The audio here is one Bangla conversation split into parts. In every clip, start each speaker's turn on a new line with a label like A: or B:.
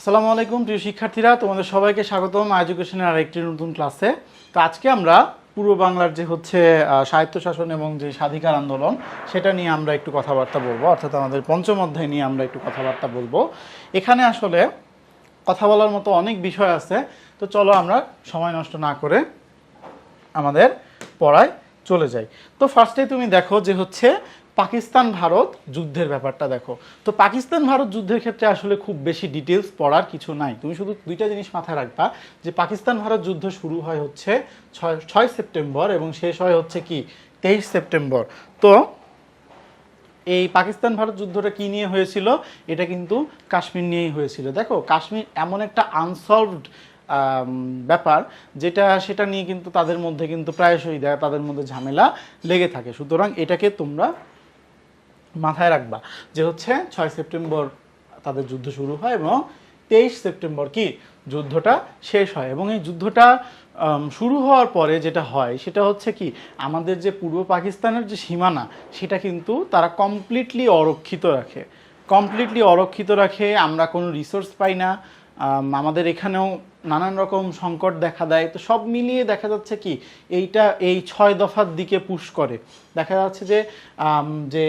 A: আসসালামু আলাইকুম প্রিয় শিক্ষার্থীরা, তোমাদের সবাইকে স্বাগতম এডুকেশনের আরেকটি নতুন ক্লাসে। তো আজকে আমরা পূর্ব বাংলার যে হচ্ছে স্বায়ত্তশাসন এবং যে স্বাধিকার আন্দোলন সেটা নিয়ে আমরা একটু কথাবার্তা বলবো, অর্থাৎ আমাদের পঞ্চম অধ্যায় নিয়ে আমরা একটু কথাবার্তা বলবো। এখানে আসলে কথা বলার মতো অনেক বিষয় আছে, তো চলো আমরা সময় নষ্ট না করে আমাদের পড়ায় চলে যাই। তো ফার্স্টে তুমি দেখো যে হচ্ছে পাকিস্তান ভারত যুদ্ধের ব্যাপারটা দেখো। তো পাকিস্তান ভারত যুদ্ধের ক্ষেত্রে আসলে খুব বেশি ডিটেলস পড়ার কিছু নাই, তুমি শুধু দুইটা জিনিস মাথায় রাখবা যে পাকিস্তান ভারত যুদ্ধ শুরু হয় হচ্ছে 6 সেপ্টেম্বর এবং শেষ হয় হচ্ছে কি 23 সেপ্টেম্বর। তো এই পাকিস্তান ভারত যুদ্ধটা কি নিয়ে হয়েছিল? এটা কিন্তু কাশ্মীর নিয়েই হয়েছিল। দেখো কাশ্মীর এমন একটা আনসলভড ব্যাপার সেটা নিয়ে কিন্তু তাদের মধ্যে কিন্তু প্রায়শই তাদের মধ্যে ঝামেলা লেগে থাকে। সুতরাং এটাকে তোমরা মাথায় রাখবা যে হচ্ছে 6 সেপ্টেম্বর তাদের যুদ্ধ শুরু হয় এবং 23 সেপ্টেম্বর কি যুদ্ধটা শেষ হয়। এবং এই যুদ্ধটা শুরু হওয়ার পরে যেটা হয় সেটা হচ্ছে কি আমাদের যে পূর্ব পাকিস্তানের যে সীমানা সেটা কিন্তু তারা কমপ্লিটলি অরক্ষিত রাখে। আমরা কোনো রিসোর্স পাই না, আমাদের এখানেও নানান রকম সংকট দেখা দেয়। তো সব মিলিয়ে দেখা যাচ্ছে কি এই 6 দফার দিকে পুশ করে। দেখা যাচ্ছে যে যে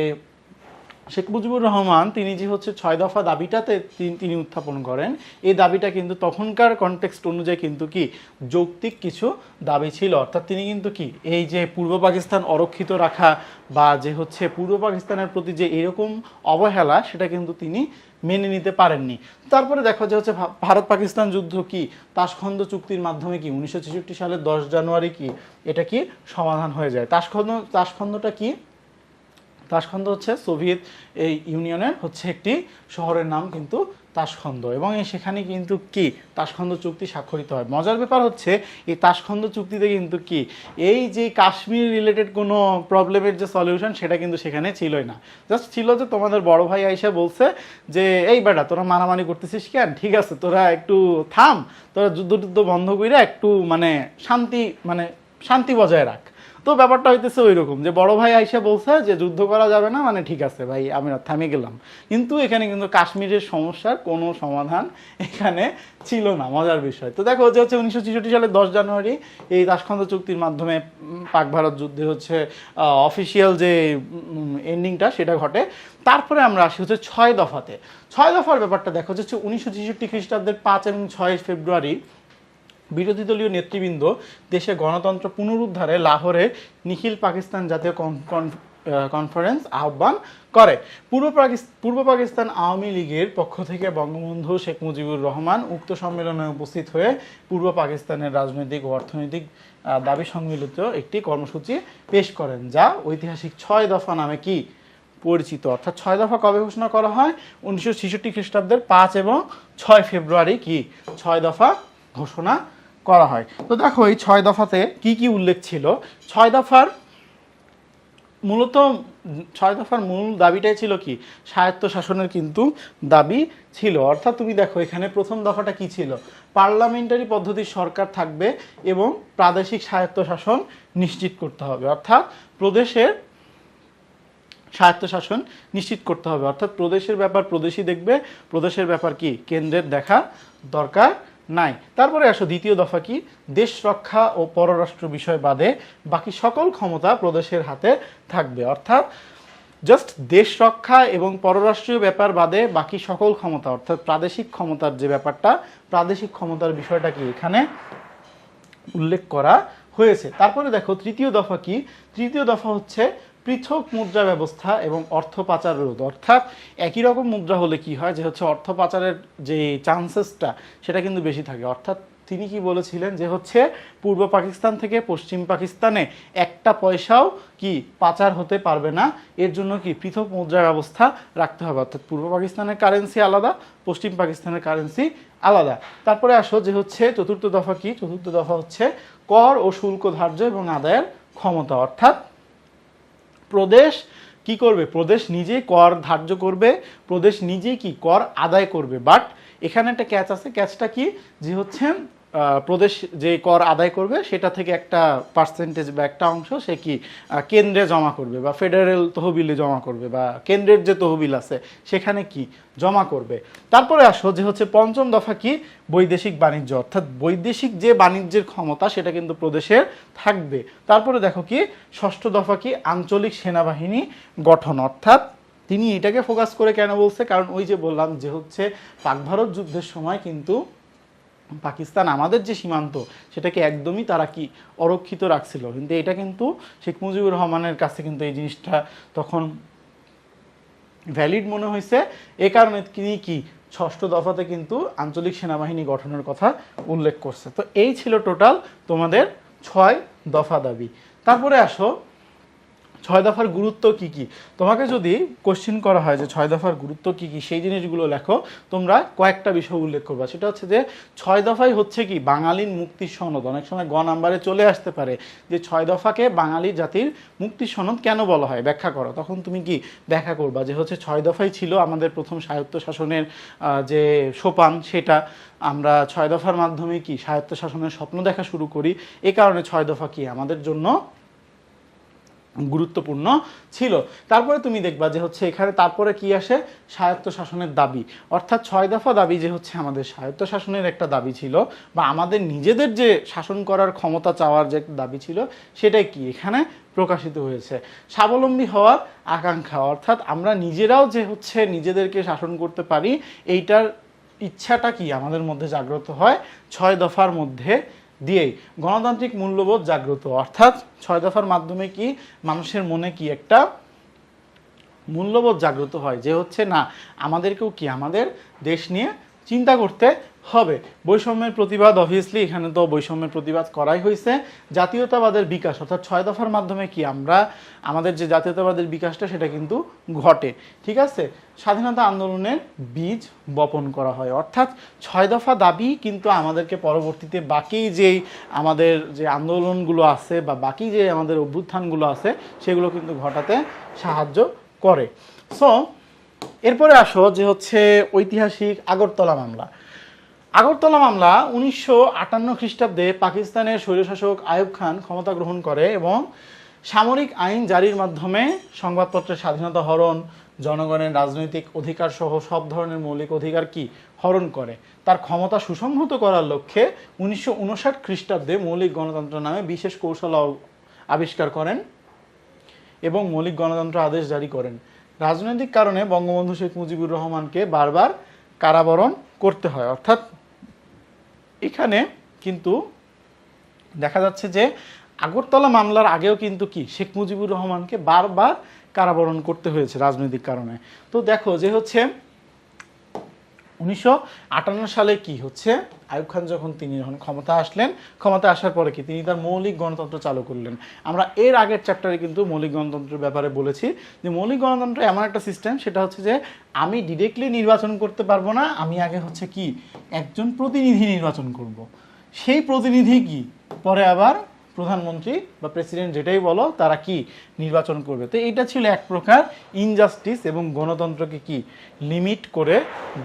A: শেখ মুজিবুর রহমান তিনি যে হচ্ছে 6 দফা দাবিটাতে তিনি উত্থাপন করেন, এই দাবিটা কিন্তু তখনকার কনটেক্সট অনুযায়ী কিন্তু কি যৌক্তিক কিছু দাবি ছিল। অর্থাৎ তিনি কিন্তু কি এই যে পূর্ব পাকিস্তান অরক্ষিত রাখা বা যে হচ্ছে পূর্ব পাকিস্তানের প্রতি যে এরকম অবহেলা সেটা কিন্তু তিনি মেনে নিতে পারেননি। তারপরে দেখো যে হচ্ছে ভারত পাকিস্তান যুদ্ধ কি তাশখন্দ চুক্তির মাধ্যমে কি 1966 সালের 10 জানুয়ারি কি এটা কি সমাধান হয়ে যায়। তাশখন্দটা কি? তাশখন্দ হচ্ছে সোভিয়েত ইউনিয়নের হচ্ছে একটি শহরের নাম কিন্তু তাশখন্দ, এবং সেখানে কিন্তু কি তাশখন্দ চুক্তি স্বাক্ষরিত হয়। মজার ব্যাপার হচ্ছে এই তাশখন্দ চুক্তিতে কিন্তু কি এই যে কাশ্মীর রিলেটেড কোনো প্রবলেমের যে সলিউশন সেটা কিন্তু সেখানে ছিলই না। জাস্ট ছিল যে তোমাদের বড় ভাই আইসা বলছে যে এই বেটা তোরা মারামারি করতেছিস কেন, ঠিক আছে তোরা একটু থাম, তোরা যুদ্ধ বন্ধ করে একটু শান্তি বজায় রাখ। তো ব্যাপারটা হইতেছে ওই রকম যে বড় ভাই আইসা বলছে যে যুদ্ধ করা যাবে না, মানে ঠিক আছে ভাই আমি থামে গেলাম। কিন্তু এখানে কিন্তু কাশ্মীরের সমস্যার কোনো সমাধান এখানে ছিল না, মজার বিষয়। তো দেখো যে হচ্ছে 1966 সালের 10 জানুয়ারি এই তাশখন্দ চুক্তির মাধ্যমে পাক ভারত যুদ্ধে হচ্ছে অফিসিয়াল যে এন্ডিংটা সেটা ঘটে। তারপরে আমরা আসি হচ্ছে 6 দফাতে। 6 দফার ব্যাপারটা দেখো যে হচ্ছে 1966 খ্রিস্টাব্দের 5 এবং 6 ফেব্রুয়ারি বিরোধী দলীয় নেতৃবৃন্দ দেশে গণতন্ত্র পুনরুদ্ধারে লাহোরে নিখিল পাকিস্তান জাতীয় কনফারেন্স আহ্বান করে। পূর্ব পাকিস্তান আওয়ামী লীগের পক্ষ থেকে বঙ্গবন্ধু শেখ মুজিবুর রহমান উক্ত সম্মেলনে উপস্থিত হয়ে পূর্ব পাকিস্তানের রাজনৈতিক ও অর্থনৈতিক দাবি সম্মিলিত একটি কর্মসূচি পেশ করেন, যা ঐতিহাসিক 6 দফা নামে কি পরিচিত। অর্থাৎ 6 দফা কবে ঘোষণা করা হয়? 1966 খ্রিস্টাব্দের 5 এবং 6 ফেব্রুয়ারি কি 6 দফা ঘোষণা করা হয়। তো দেখো এই 6 দফাতে কি কি উল্লেখ ছিল। 6 দফার মূল দাবিটাই ছিল কি স্বায়ত্তশাসনের কিন্তু দাবি ছিল। অর্থাৎ তুমি দেখো এখানে প্রথম দফাটা কি ছিল? পার্লামেন্টারি পদ্ধতির সরকার থাকবে এবং প্রাদেশিক স্বায়ত্তশাসন নিশ্চিত করতে হবে। অর্থাৎ প্রদেশের স্বায়ত্তশাসন নিশ্চিত করতে হবে। অর্থাৎ প্রদেশের ব্যাপার প্রদেশই দেখবে, প্রদেশের ব্যাপার কি কেন্দ্রের দেখা দরকার নাই। তারপরে আসো দ্বিতীয় দফা কি? দেশ রক্ষা ও পররাষ্ট্র বিষয় বাদে বাকি সকল ক্ষমতা প্রদেশের হাতে থাকবে। অর্থাৎ জাস্ট দেশ রক্ষা এবং পররাষ্ট্রীয় ব্যাপার বাদে বাকি সকল ক্ষমতা, অর্থাৎ প্রাদেশিক ক্ষমতার যে ব্যাপারটা, প্রাদেশিক ক্ষমতার বিষয়টা কি এখানে উল্লেখ করা হয়েছে। তারপরে দেখো তৃতীয় দফা কি? তৃতীয় দফা হচ্ছে পৃথক মুদ্রা ব্যবস্থা এবং অর্থ পাচার রোধ। অর্থাৎ একই রকম মুদ্রা হলে কি হয় যে হচ্ছে অর্থ পাচারের যে চান্সেসটা সেটা কিন্তু বেশি থাকে। অর্থাৎ তিনি কি বলেছিলেন যে হচ্ছে পূর্ব পাকিস্তান থেকে পশ্চিম পাকিস্তানে একটা পয়সাও কি পাচার হতে পারবে না, এর জন্য কি পৃথক মুদ্রা ব্যবস্থা রাখতে হবে। অর্থাৎ পূর্ব পাকিস্তানের কারেন্সি আলাদা, পশ্চিম পাকিস্তানের কারেন্সি আলাদা। তারপরে আসো যে হচ্ছে চতুর্থ দফা কি? চতুর্থ দফা হচ্ছে কর ও শুল্ক ধার্য এবং আদায়ের ক্ষমতা। অর্থাৎ প্রদেশ কি করবে? প্রদেশ নিজেই কর ধার্য করবে, প্রদেশ নিজেই কি কর আদায় করবে। বাট এখানে একটা ক্যাচ আছে। ক্যাচটা কি? যে হচ্ছে প্রদেশ যে কর আদায় করবে সেটা থেকে একটা পার্সেন্টেজ বা একটা অংশ সে কি কেন্দ্রে জমা করবে বা ফেডারেল তহবিলে জমা করবে বা কেন্দ্রের যে তহবিল আছে সেখানে কি জমা করবে। তারপরে আসো যে হচ্ছে পঞ্চম দফা কি, বৈদেশিক বাণিজ্য, অর্থাৎ বৈদেশিক যে বাণিজ্যের ক্ষমতা সেটা কিন্তু প্রদেশের থাকবে। তারপরে দেখো কি ষষ্ঠ দফা কি, আঞ্চলিক সেনাবাহিনী গঠন, অর্থাৎ তিনি এটাকে ফোকাস করে কেন বলছে, কারণ ওই যে বললাম যে হচ্ছে পাক ভারত যুদ্ধের সময় কিন্তু পাকিস্তান আমাদের যে সীমান্ত সেটাকে একদমই তারা কি অরক্ষিত রাখছিল, কিন্তু এটা কিন্তু শেখ মুজিবুর রহমানের কাছে কিন্তু এই জিনিসটা তখন ভ্যালিড মনে হয়েছে। এ কারণে তিনি কি ষষ্ঠ দফাতে কিন্তু আঞ্চলিক সেনাবাহিনী গঠনের কথা উল্লেখ করছে। তো এই ছিল টোটাল তোমাদের 6 দফা দাবি। তারপরে আসো 6 দফার গুরুত্ব কি কি। তোমাকে যদি কোশ্চিন করা হয় যে 6 দফার গুরুত্ব কি কি, সেই জিনিসগুলো লেখো। তোমরা কয়েকটা বিষয় উল্লেখ করবা, সেটা হচ্ছে যে 6 দফাই হচ্ছে কি বাঙালির মুক্তির সনদ। অনেক সময় গ নাম্বারে চলে আসতে পারে যে 6 দফাকে বাঙালি জাতির মুক্তির সনদ কেন বলা হয়, ব্যাখ্যা করো। তখন তুমি কি ব্যাখ্যা করবা যে হচ্ছে 6 দফাই ছিল আমাদের প্রথম স্বায়ত্ত শাসনের যে সোপান, সেটা আমরা 6 দফার মাধ্যমে কি স্বায়ত্ত শাসনের স্বপ্ন দেখা শুরু করি। এ কারণে 6 দফা কি আমাদের জন্য গুরুত্বপূর্ণ ছিল। তারপরে তুমি দেখবা যে হচ্ছে এখানে তারপরে কি আসে, স্বায়ত্ত শাসনের দাবি, অর্থাৎ 6 দফা দাবি যে হচ্ছে আমাদের স্বায়ত্ত শাসনের একটা দাবি ছিল বা আমাদের নিজেদের যে শাসন করার ক্ষমতা চাওয়ার যে একটা দাবি ছিল, সেটাই কি এখানে প্রকাশিত হয়েছে। স্বাবলম্বী হওয়ার আকাঙ্ক্ষা, অর্থাৎ আমরা নিজেরাও যে হচ্ছে নিজেদেরকে শাসন করতে পারি, এইটার ইচ্ছাটা কি আমাদের মধ্যে জাগ্রত হয় 6 দফার মধ্যে দিয়েই। গণতান্ত্রিক মূল্যবোধ জাগ্রত, অর্থাৎ 6 দফার মাধ্যমে কি মানুষের মনে কি একটা মূল্যবোধ জাগ্রত হয় যে হচ্ছে না, আমাদেরকেও কি আমাদের দেশ নিয়ে চিন্তা করতে হবে। বৈষম্যের প্রতিবাদ, অবভিয়াসলি এখানে তো বৈষম্যের প্রতিবাদ করাই হয়েছে। জাতীয়তাবাদের বিকাশ, অর্থাৎ 6 দফার মাধ্যমে কি আমরা আমাদের যে জাতীয়তাবাদের বিকাশটা সেটা কিন্তু ঘটে। ঠিক আছে, স্বাধীনতা আন্দোলনের বীজ বপন করা হয়, অর্থাৎ 6 দফা দাবি কিন্তু আমাদেরকে পরবর্তীতে বাকি যেই আমাদের যে আন্দোলনগুলো আছে বা বাকি যে আমাদের অভ্যুত্থানগুলো আছে সেগুলো কিন্তু ঘটাতে সাহায্য করে। সো এরপরে আসো যে হচ্ছে ঐতিহাসিক আগরতলা মামলা। আগরতলা মামলা 1958 খ্রিস্টাব্দে পাকিস্তানের স্বৈরশাসক আইয়ুব খান ক্ষমতা গ্রহণ করে এবং সামরিক আইন জারির মাধ্যমে সংবাদপত্রের স্বাধীনতা হরণ, জনগণের রাজনৈতিক অধিকার সহ সব ধরনের মৌলিক অধিকার কি হরণ করে। তার ক্ষমতা সুসংহত করার লক্ষ্যে 1959 খ্রিস্টাব্দে মৌলিক গণতন্ত্র নামে বিশেষ কৌশল আবিষ্কার করেন এবং মৌলিক গণতন্ত্র আদেশ জারি করেন। রাজনৈতিক কারণে বঙ্গবন্ধু শেখ মুজিবুর রহমানকে বারবার কারাবরণ করতে হয়, অর্থাৎ এখানে কিন্তু দেখা যাচ্ছে যে আগরতলা মামলার আগেও কিন্তু কি শেখ মুজিবুর রহমানকে বারবার কারাবরণ করতে হয়েছে রাজনৈতিক কারণে। তো দেখো যে হচ্ছে 1958 সালে কি হচ্ছে, আইয়ুব খান যখন ক্ষমতা আসলেন, ক্ষমতা আসার পরে কি তিনি তার মৌলিক গণতন্ত্র চালু করলেন। আমরা এর আগের চ্যাপ্টারে কিন্তু মৌলিক গণতন্ত্রের ব্যাপারে বলেছি যে মৌলিক গণতন্ত্র এমন একটা সিস্টেম, সেটা হচ্ছে যে আমি ডিরেক্টলি নির্বাচন করতে পারবো না, আমি আগে হচ্ছে কি একজন প্রতিনিধি নির্বাচন করব। সেই প্রতিনিধি কি পরে আবার প্রধানমন্ত্রী বা প্রেসিডেন্ট যেটাই বলো তারা কি নির্বাচন করবে। তো এটা ছিল এক প্রকার ইনজাস্টিস এবং গণতন্ত্রকে কি লিমিট করে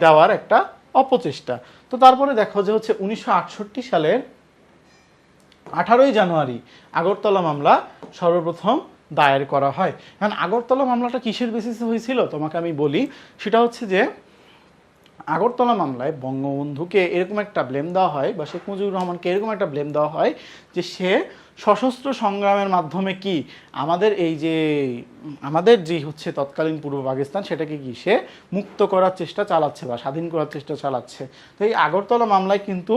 A: দেওয়ার একটা অপচেষ্টা। তো তারপরে দেখো যে হচ্ছে 1968 সালের 18ই জানুয়ারি আগরতলা মামলা সর্বপ্রথম দায়ের করা হয়। কারণ আগরতলা মামলাটা কিসের বেসিসে হয়েছিল তোমাকে আমি বলি, সেটা হচ্ছে যে আগরতলা মামলায় বঙ্গবন্ধুকে এরকম একটা ব্লেম দেওয়া হয় বা শেখ মুজিবুর রহমানকে এরকম একটা ব্লেম দেওয়া হয় যে সে সশস্ত্র সংগ্রামের মাধ্যমে কি আমাদের এই যে আমাদের যে হচ্ছে তৎকালীন পূর্ব পাকিস্তান সেটাকে কি সে মুক্ত করার চেষ্টা চালাচ্ছে বা স্বাধীন করার চেষ্টা চালাচ্ছে। তো এই আগরতলা মামলায় কিন্তু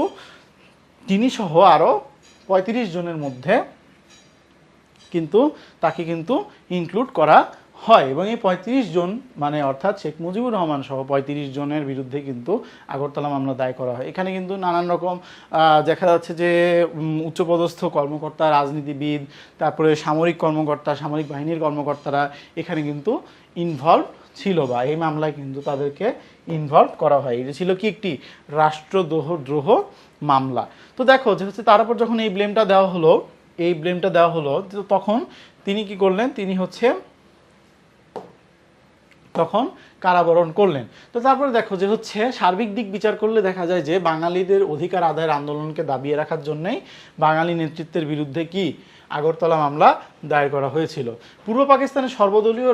A: তিনি সহ আরও 35 জনের মধ্যে কিন্তু তাকে কিন্তু ইনক্লুড করা হয় এবং এই 35 জন মানে অর্থাৎ শেখ মুজিবুর রহমান সহ 35 জনের বিরুদ্ধে কিন্তু আগরতলা মামলা দায় করা হয়। এখানে কিন্তু নানান রকম দেখা যাচ্ছে যে উচ্চপদস্থ কর্মকর্তা, রাজনীতিবিদ, তারপরে সামরিক কর্মকর্তা, সামরিক বাহিনীর কর্মকর্তারা এখানে কিন্তু ইনভলভ ছিল বা এই মামলায় কিন্তু তাদেরকে ইনভলভ করা হয়। এটা ছিল কি একটি রাষ্ট্রদ্রোহ মামলা। তো দেখো যে হচ্ছে তার উপর যখন এই ব্লেমটা দেওয়া হলো তখন তিনি কি করলেন, তিনি হচ্ছে তখন কারাবরণ করলেন। তো তারপরে দেখো যে হচ্ছে সার্বিক দিক বিচার করলে দেখা যায় যে বাঙালিদের অধিকার আদায়ের আন্দোলনকে দাবিয়ে রাখার জন্যই বাঙালি নেতৃত্বের বিরুদ্ধে কি আগরতলা মামলা দায়ের করা হয়েছিল। পূর্ব পাকিস্তানের সর্বদলীয়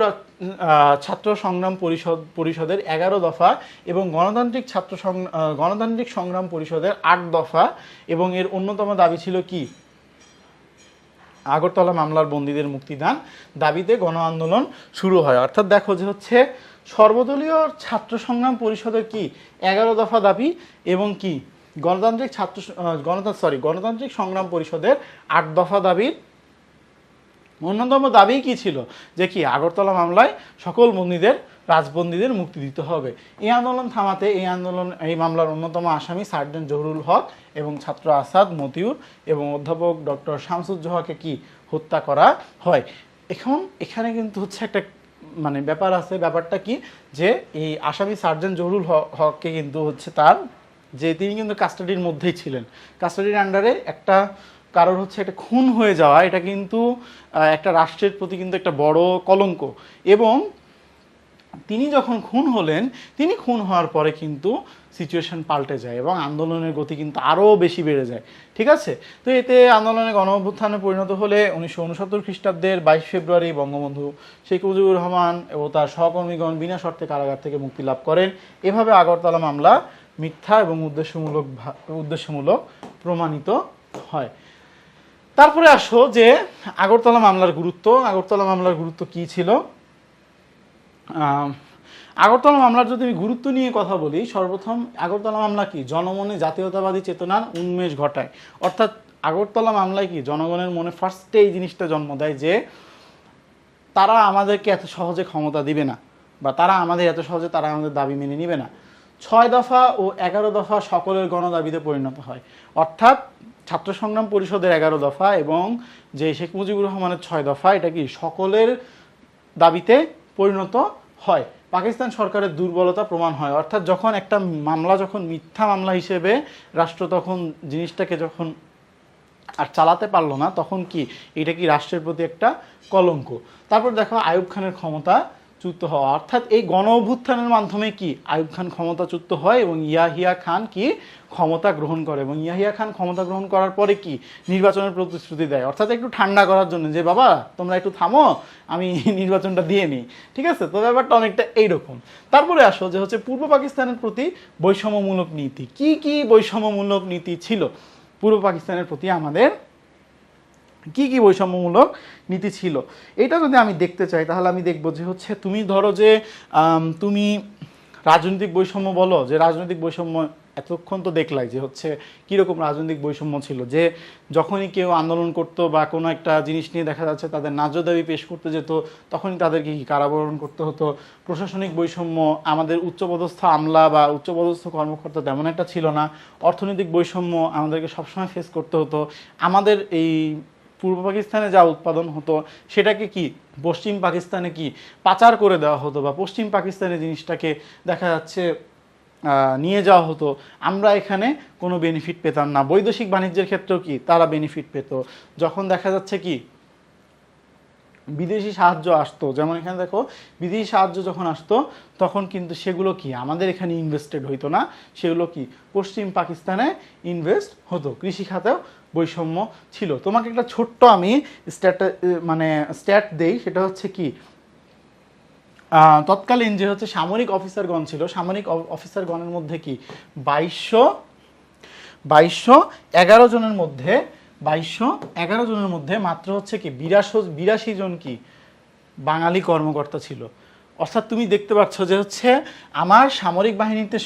A: ছাত্র সংগ্রাম পরিষদের 11 দফা এবং গণতান্ত্রিক সংগ্রাম পরিষদের 8 দফা এবং এর অন্যতম দাবি ছিল কি আগরতলা মামলার বন্দীদের মুক্তিদান দাবিতে গণ আন্দোলন শুরু হয়। অর্থাৎ দেখো যে হচ্ছে সর্বদলীয় ছাত্র সংগ্রাম পরিষদের কি 11 দফা দাবি এবং কি গণতান্ত্রিক সংগ্রাম পরিষদের 8 দফা দাবির অন্যতম দাবি কি ছিল যে কি আগরতলা মামলায় সকল বন্দীদের রাজবন্দীদের মুক্তি দিতে হবে। এই আন্দোলন থামাতে এই মামলার অন্যতম আসামি সার্জেন্ট জহুরুল হক এবং ছাত্র আসাদ মতিউর এবং অধ্যাপক ডক্টর শামসুজ্জোহাকে কি হত্যা করা হয়। এখানে কিন্তু হচ্ছে একটা মানে ব্যাপার আছে। ব্যাপারটা কি যে এই আসামি সার্জেন্ট জহুরুল হককে কিন্তু হচ্ছে তিনি কিন্তু কাস্টাডির মধ্যেই ছিলেন, কাস্টাডির আন্ডারে একটা কারোর হচ্ছে একটা খুন হয়ে যাওয়া এটা কিন্তু একটা রাষ্ট্রের প্রতি কিন্তু একটা বড় কলঙ্ক। এবং তিনি যখন তিনি খুন হওয়ার পরে কিন্তু সিচুয়েশন পাল্টে যায় এবং আন্দোলনের গতি কিন্তু আরও বেশি বেড়ে যায়। ঠিক আছে, তো এতে আন্দোলনে গণ অভ্যুত্থানে পরিণত হলে 1969 খ্রিস্টাব্দের 22 ফেব্রুয়ারি বঙ্গবন্ধু শেখ মুজিবুর রহমান এবং তার সহকর্মীগণ বিনা শর্তে কারাগার থেকে মুক্তি লাভ করেন। এভাবে আগরতলা মামলা মিথ্যা এবং উদ্দেশ্যমূলক প্রমাণিত হয়। তারপরে আসো যে আগরতলা মামলার গুরুত্ব কি ছিল। আগরতলা মামলার যদি আমি গুরুত্ব নিয়ে কথা বলি, সর্বপ্রথম আগরতলা মামলা কি জনমনে জাতীয়তাবাদী চেতনার উন্মেষ ঘটায়। অর্থাৎ আগরতলা মামলায় কি জনগণের মনে ফার্স্টে এই জিনিসটা জন্ম দেয় যে তারা আমাদেরকে এত সহজে ক্ষমতা দিবে না, বা তারা আমাদের দাবি মেনে নিবে না। 6 দফা ও 11 দফা সকলের গণদাবিতে পরিণত হয়। অর্থাৎ ছাত্র সংগ্রাম পরিষদের 11 দফা এবং যে শেখ মুজিবুর রহমানের 6 দফা এটা কি সকলের দাবিতে পরিণত হয়। পাকিস্তান সরকারের দুর্বলতা প্রমাণ হয়। অর্থাৎ যখন একটা মামলা মিথ্যা মামলা হিসেবে রাষ্ট্র তখন জিনিসটাকে আর চালাতে পারলো না, তখন কি এটা কি রাষ্ট্রের প্রতি একটা কলঙ্ক। তারপর দেখো আইয়ুব খানের ক্ষমতাচ্যুত হওয়া। অর্থাৎ এই গণ অভ্যুত্থানের মাধ্যমে কি আইয়ুব খান ক্ষমতাচ্যুত হয় এবং ইয়াহিয়া খান কি ক্ষমতা গ্রহণ করে, এবং ইয়াহিয়া খান ক্ষমতা গ্রহণ করার পরে কি নির্বাচনের প্রতিশ্রুতি দেয়। অর্থাৎ একটু ঠান্ডা করার জন্য যে বাবা তোমরা একটু থামো, আমি নির্বাচনটা দিয়ে নিই। ঠিক আছে, তো ব্যাপারটা অনেকটা এইরকম। তারপরে আসো যে হচ্ছে পূর্ব পাকিস্তানের প্রতি বৈষম্যমূলক নীতি। কি বৈষম্যমূলক নীতি ছিল পূর্ব পাকিস্তানের প্রতি, আমাদের কি বৈষম্যমূলক নীতি ছিল, এটা যদি আমি দেখতে চাই তাহলে আমি দেখবো যে হচ্ছে তুমি ধরো যে তুমি রাজনৈতিক বৈষম্য বলো, যে রাজনৈতিক বৈষম্য এতক্ষণ তো দেখলাই যে হচ্ছে কীরকম রাজনৈতিক বৈষম্য ছিল, যে যখনই কেউ আন্দোলন করতো বা কোনো একটা জিনিস নিয়ে দেখা যাচ্ছে তাদের ন্যায্য দাবি পেশ করতে যেত তখনই তাদেরকে কি কারাবরণ করতে হতো। প্রশাসনিক বৈষম্য, আমাদের উচ্চপদস্থ আমলা বা উচ্চপদস্থ কর্মকর্তা তেমন একটা ছিল না। অর্থনৈতিক বৈষম্য আমাদেরকে সবসময় ফেস করতে হতো। আমাদের এই পূর্ব পাকিস্তানে যা উৎপাদন হতো সেটাকে কি পশ্চিম পাকিস্তানে কি পাচার করে দেওয়া হতো, বা পশ্চিম পাকিস্তানে জিনিসটাকে দেখা যাচ্ছে নিয়ে যাওয়া হতো। আমরা এখানে কোনো বেনিফিট পেতাম না। বৈদেশিক বাণিজ্যের ক্ষেত্রেও কি তারা বেনিফিট পেত। যখন দেখা যাচ্ছে কি বিদেশি সাহায্য আসতো, যেমন এখানে দেখো বিদেশি সাহায্য যখন আসতো তখন কিন্তু সেগুলো কি আমাদের এখানে ইনভেস্টেড হইতো না, সেগুলো কি পশ্চিম পাকিস্তানে ইনভেস্ট হতো। কৃষি খাতেও বৈষম্য ছিল। তোমাকে একটা ছোট্ট আমি স্ট্যাট দেই, সেটা হচ্ছে কি তৎকালীন যে হচ্ছে সামরিক অফিসারগণ ছিল, সামরিক অফিসারগণের মধ্যে কি 2211 জনের মধ্যে মাত্র হচ্ছে কি 82 জন কি বাঙালি কর্মকর্তা ছিল। অর্থাৎ তুমি দেখতে পাচ্ছ যে হচ্ছে আমার সামরিক বাহিনীতে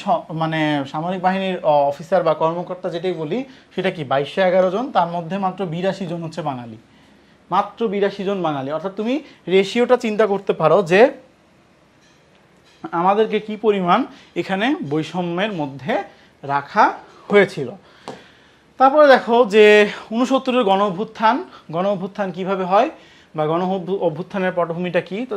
A: সামরিক বাহিনীর অফিসার বা কর্মকর্তা যেটাই বলি সেটা কি 2211 জন, তার মধ্যে মাত্র 82 জন হচ্ছে বাঙালি, মাত্র 82 জন বাঙালি। অর্থাৎ তুমি রেশিওটা চিন্তা করতে পারো যে আমাদেরকে কি পরিমাণ এখানে বৈষম্যের মধ্যে রাখা হয়েছিল। তারপরে দেখো যে 69-এর গণ অভ্যুত্থান কিভাবে হয় বা গণ অভ্যুত্থানের পটভূমিটা কি। তো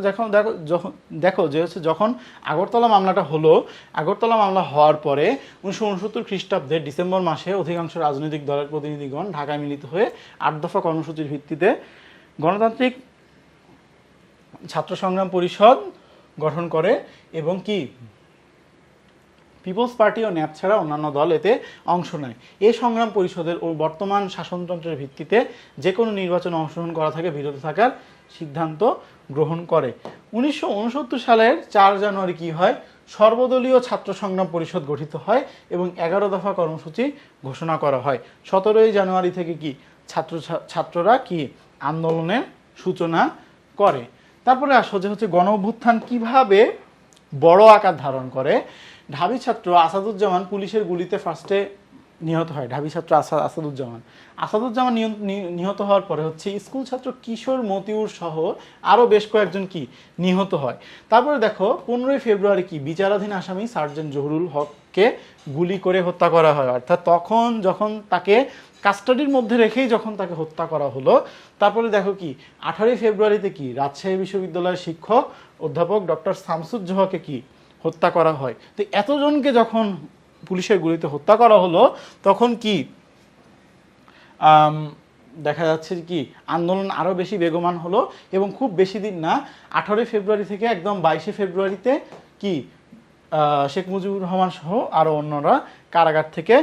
A: দেখো যে হচ্ছে যখন আগরতলা মামলাটা হলো, আগরতলা মামলা হওয়ার পরে 1969 খ্রিস্টাব্দের ডিসেম্বর মাসে অধিকাংশ রাজনৈতিক দলের প্রতিনিধিগণ ঢাকায় মিলিত হয়ে 8 দফা কর্মসূচির ভিত্তিতে গণতান্ত্রিক ছাত্র সংগ্রাম পরিষদ গঠন করে এবং কি পিপলস পার্টি ও ন্যাপ ছাড়া অন্যান্য দল এতে অংশ নেয়। এই সংগ্রাম পরিষদের ও বর্তমান শাসনতন্ত্রের ভিত্তিতে যে কোনো নির্বাচনে অংশগ্রহণ করা থেকে বিরত থাকার সিদ্ধান্ত গ্রহণ করে। 1969 সালের 4 জানুয়ারি কি হয়, সর্বদলীয় ছাত্র সংগ্রাম পরিষদ গঠিত হয় এবং 11 দফা কর্মসূচি ঘোষণা করা হয়। 17 জানুয়ারি থেকে কি ছাত্ররা কি আন্দোলনের সূচনা করে। তারপরে আসো যে হচ্ছে গণ অভ্যুত্থান কিভাবে বড় আকার ধারণ করে। ঢাবি ছাত্র আসাদুজ্জামান পুলিশের গুলিতে ফার্স্টে নিহত হয়। ঢাবি ছাত্র আসাদুজ্জামান নিহত হওয়ার পরে হচ্ছে স্কুল ছাত্র কিশোর মতিউর সহ আরও বেশ কয়েকজন কি নিহত হয়। তারপরে দেখো 15 ফেব্রুয়ারি কি বিচারাধীন আসামি সার্জেন্ট জহুরুল হককে গুলি করে হত্যা করা হয়। অর্থাৎ যখন তাকে কাস্টাডির মধ্যে রেখেই যখন তাকে হত্যা করা হলো। তারপরে দেখো কি 18 ফেব্রুয়ারিতে কি রাজশাহী বিশ্ববিদ্যালয়ের শিক্ষক অধ্যাপক ডক্টর শামসুজ্জোহাকে কি হত্যা করা হয়। তো এতজনকে যখন পুলিশের গুলিতে হত্যা করা হলো তখন কি দেখা যাচ্ছে কি আন্দোলন আরও বেশি বেগবান হলো এবং খুব বেশি দিন না 18 ফেব্রুয়ারি থেকে একদম 22 ফেব্রুয়ারিতে কি শেখ মুজিবুর রহমান সহ আরও অন্যরা কারাগার থেকে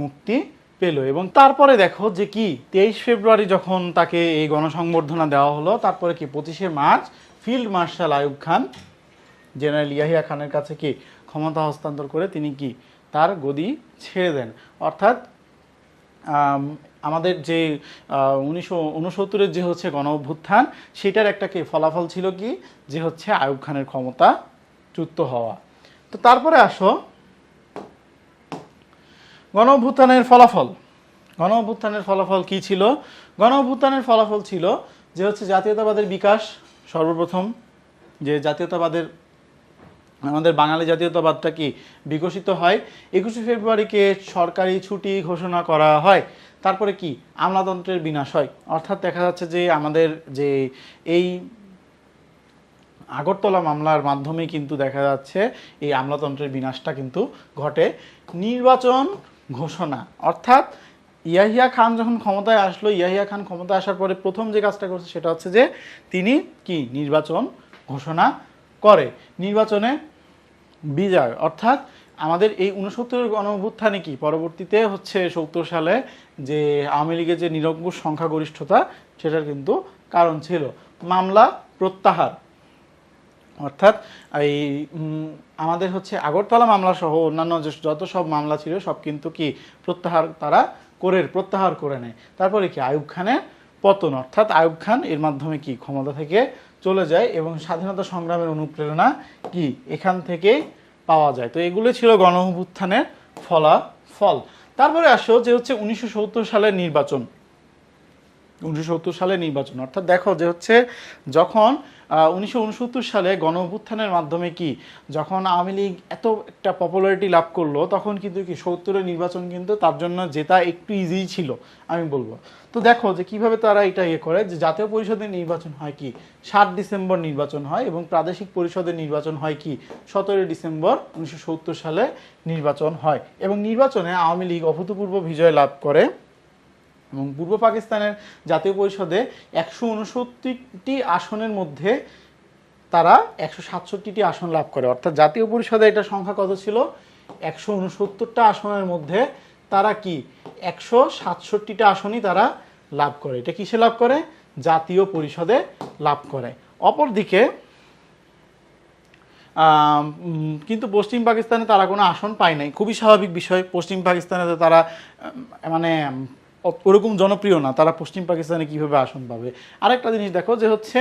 A: মুক্তি পেল। এবং তারপরে দেখো যে কি 23 ফেব্রুয়ারি যখন তাকে এই গণসংবর্ধনা দেওয়া হলো, তারপরে কি 25 March field marshal Ayub Khan general Yahya খানের কাছে কি ক্ষমতা হস্তান্তর করে তিনি কি তার গদি ছেড়ে দেন। অর্থাৎ আমাদের যে 1969-এর যে হচ্ছে গণ অভ্যুত্থান সেটার একটা কি ফলাফল ছিল কি যে হচ্ছে আইয়ুব খানের ক্ষমতাচ্যুত হওয়া। তো তারপরে আসো গণ অভ্যুত্থানের ফলাফল কি ছিল। গণ অভ্যুত্থানের ফলাফল ছিল যে হচ্ছে জাতীয়তাবাদের বিকাশ। সর্বপ্রথম যে জাতীয়তাবাদের আমাদের বাঙালি জাতীয়তাবাদটা কি বিকশিত হয়। 21 ফেব্রুয়ারিকে সরকারি ছুটি ঘোষণা করা হয়। তারপরে কি আমলাতন্ত্রের বিনাশ হয়। অর্থাৎ দেখা যাচ্ছে যে আমাদের যে এই আগরতলা মামলার মাধ্যমে কিন্তু দেখা যাচ্ছে এই আমলাতন্ত্রের বিনাশটা কিন্তু ঘটে। নির্বাচন ঘোষণা, অর্থাৎ ইয়াহিয়া খান যখন ক্ষমতায় আসলো, ইয়াহিয়া খান ক্ষমতায় আসার পরে প্রথম যে কাজটা করছে সেটা হচ্ছে যে তিনি কি নির্বাচন ঘোষণা করে। নির্বাচনে বিজয়, অর্থাৎ আমাদের এই 69 গণ অভ্যুত্থানে কি পরবর্তীতে হচ্ছে 70 সালে যে আওয়ামী লীগের যে নিরঙ্কুশ সংখ্যাগরিষ্ঠতা সেটার কিন্তু কারণ ছিল। মামলা প্রত্যাহার, অর্থাৎ এই আমাদের হচ্ছে আগরতলা মামলা সহ অন্যান্য যত সব মামলা ছিল সব কিন্তু কি প্রত্যাহার করে নেয়। তারপরে কি আইয়ুব খানের পতন, অর্থাৎ আইয়ুব খান এর মাধ্যমে কি ক্ষমতা থেকে চলে যায় এবং স্বাধীনতা সংগ্রামের অনুপ্রেরণা কি এখান থেকেই পাওয়া যায়। তো এগুলো ছিল গণ অভ্যুত্থানের ফলাফল। তারপরে আসো যে হচ্ছে 1970 সালের নির্বাচন। 1970 সালের নির্বাচন, অর্থাৎ দেখো যে হচ্ছে যখন 1969 সালে গণ অভ্যুত্থানের মাধ্যমে কি যখন আওয়ামী লীগ এত একটা পপুলারিটি লাভ করলো তখন কিন্তু কি 70-এর নির্বাচন কিন্তু তার জন্য জেতা একটু ইজি ছিল আমি বলবো। তো দেখো যে কিভাবে তারা এটা করে যে জাতীয় পরিষদের নির্বাচন হয় কি 7 ডিসেম্বর নির্বাচন হয় এবং প্রাদেশিক পরিষদের নির্বাচন হয় কি 17 ডিসেম্বর 1970 সালে নির্বাচন হয়। এবং নির্বাচনে আওয়ামী লীগ অভূতপূর্ব বিজয় লাভ করে এবং পূর্ব পাকিস্তানের জাতীয় পরিষদে 169টি আসনের মধ্যে তারা 167টি আসন লাভ করে। অর্থাৎ জাতীয় পরিষদে এটা সংখ্যা কত ছিল 169টা আসনের মধ্যে তারা কি 167টা আসনই তারা লাভ করে। এটা কিসে লাভ করে? জাতীয় পরিষদে লাভ করে। অপরদিকে কিন্তু পশ্চিম পাকিস্তানে তারা কোনো আসন পায় নাই। খুবই স্বাভাবিক বিষয়, পশ্চিম পাকিস্তানে তো তারা মানে ওরকম জনপ্রিয় না, তারা পশ্চিম পাকিস্তানে কিভাবে আসন পাবে। আরেকটা জিনিস দেখো যে হচ্ছে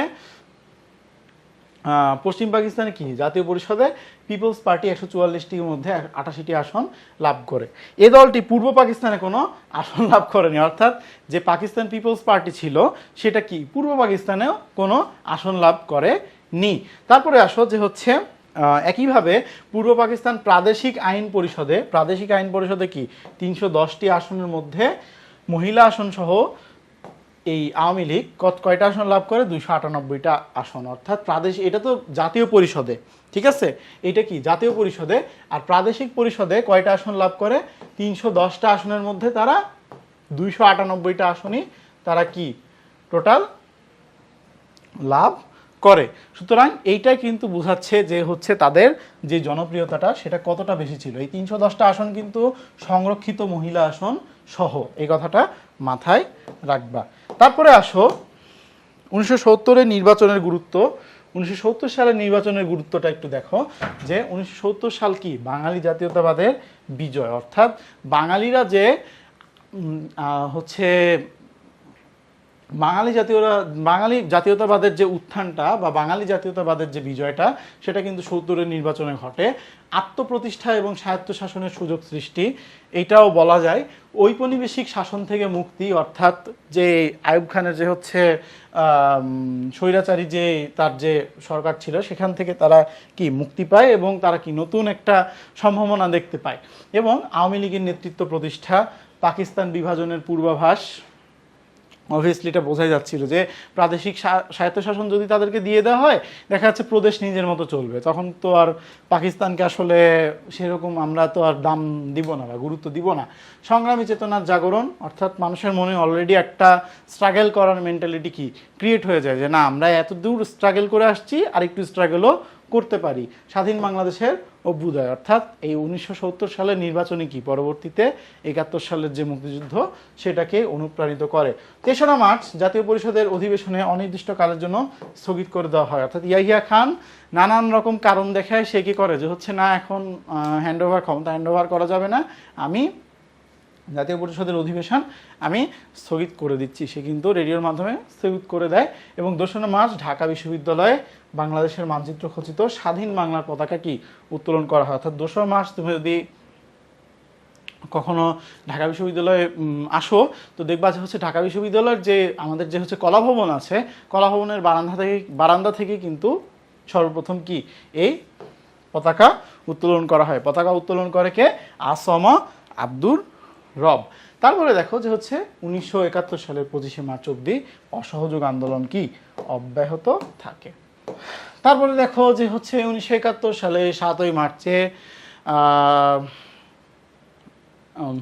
A: পশ্চিম পাকিস্তানে কি জাতীয় পরিষদে পিপলস পার্টি 144টির মধ্যে 88টি আসন লাভ করে। এ দলটি পূর্ব পাকিস্তানে কোনো আসন লাভ করেনি, অর্থাৎ যে পাকিস্তান পিপলস পার্টি ছিল সেটা কি পূর্ব পাকিস্তানেও কোনো আসন লাভ করেনি। তারপরে আসো যে হচ্ছে একইভাবে পূর্ব পাকিস্তান প্রাদেশিক আইন পরিষদে কি 310টি আসনের মধ্যে মহিলা আসন সহ এই আওয়ামী লীগ কয়টা আসন লাভ করে 298টা আসন। অর্থাৎ এটা তো জাতীয় পরিষদে, ঠিক আছে, এটা কি জাতীয় পরিষদে। আর প্রাদেশিক পরিষদে কয়টা আসন লাভ করে 310টা আসনের মধ্যে তারা 298টা আসনই তারা কি টোটাল লাভ করে। সুতরাং এইটাই কিন্তু বোঝাচ্ছে যে হচ্ছে তাদের যে জনপ্রিয়তাটা সেটা কতটা বেশি ছিল। এই 310টা আসন কিন্তু সংরক্ষিত মহিলা আসন সহ, এই কথাটা মাথায় রাখবা। তারপরে আসো 1970-এর নির্বাচনের গুরুত্ব। 1970 সালের নির্বাচনের গুরুত্বটা একটু দেখো, যে 1970 সাল কি বাঙালি জাতীয়তাবাদের বিজয়, অর্থাৎ বাঙালিরা যে হচ্ছে বাঙালি জাতীয়তাবাদের যে উত্থানটা বা বাঙালি জাতীয়তাবাদের যে বিজয়টা সেটা কিন্তু 70-এর নির্বাচনে ঘটে। আত্মপ্রতিষ্ঠা এবং স্বায়ত্তশাসনের সুযোগ সৃষ্টি, এটাও বলা যায়। ঔপনিবেশিক শাসন থেকে মুক্তি, অর্থাৎ যে আইয়ুব খানের যে হচ্ছে স্বৈরাচারী যে তার যে সরকার ছিল সেখান থেকে তারা কি মুক্তি পায় এবং তারা কি নতুন একটা সম্ভাবনা দেখতে পায়। এবং আওয়ামী লীগের নেতৃত্ব প্রতিষ্ঠা, পাকিস্তান বিভাজনের পূর্বাভাস। অবভিয়াসলি এটা বোঝাই যাচ্ছিল যে প্রাদেশিক স্বায়ত্তশাসন যদি তাদেরকে দিয়ে দেওয়া হয়, দেখা যাচ্ছে প্রদেশ নিজের মতো চলবে, তখন তো আর পাকিস্তানকে আসলে সেরকম আমরা তো আর দাম দিব না বা গুরুত্ব দিব না। সংগ্রামী চেতনার জাগরণ, অর্থাৎ মানুষের মনে অলরেডি একটা স্ট্রাগল করার মেন্টালিটি কি ক্রিয়েট হয়ে যায়, যে না আমরা এত দূর স্ট্রাগল করে আসছি আর একটু স্ট্রাগলও করতে পারি। স্বাধীন বাংলাদেশের অভ্যুদয়, অর্থাৎ এই 1970 সালের নির্বাচনে কি পরবর্তীতে 71 সালের যে মুক্তিযুদ্ধ সেটাকে অনুপ্রাণিত করে। 3রা মার্চ জাতীয় পরিষদের অধিবেশনে অনির্দিষ্টকালের জন্য স্থগিত করে দেওয়া হয়, অর্থাৎ ইয়াহিয়া খান নানান রকম কারণ দেখায় সে কি করে যে হচ্ছে না এখন ক্ষমতা হ্যান্ডওভার করা যাবে না, আমি জাতীয় পরিষদের অধিবেশন আমি স্থগিত করে দিচ্ছি, সে কিন্তু রেডিওর মাধ্যমে স্থগিত করে দেয়। এবং 2রা মার্চ ঢাকা বিশ্ববিদ্যালয়ে বাংলাদেশের মানচিত্র খচিত স্বাধীন বাংলার পতাকা কি উত্তোলন করা হয়। অর্থাৎ 2রা মার্চ তুমি যদি কখনো ঢাকা বিশ্ববিদ্যালয়ে আসো তো দেখবা যে হচ্ছে ঢাকা বিশ্ববিদ্যালয়ের যে আমাদের যে হচ্ছে কলাভবন আছে, কলাভবনের বারান্দা থেকে কিন্তু সর্বপ্রথম কি এই পতাকা উত্তোলন করা হয়। পতাকা উত্তোলন করে কে? আসমা আব্দুর রব। তারপরে দেখো যে হচ্ছে 1971 সালের 25শে মার্চ অবধি অসহযোগ আন্দোলন কি অব্যাহত থাকে। তারপরে দেখো যে হচ্ছে 1971 সালে 7ই মার্চে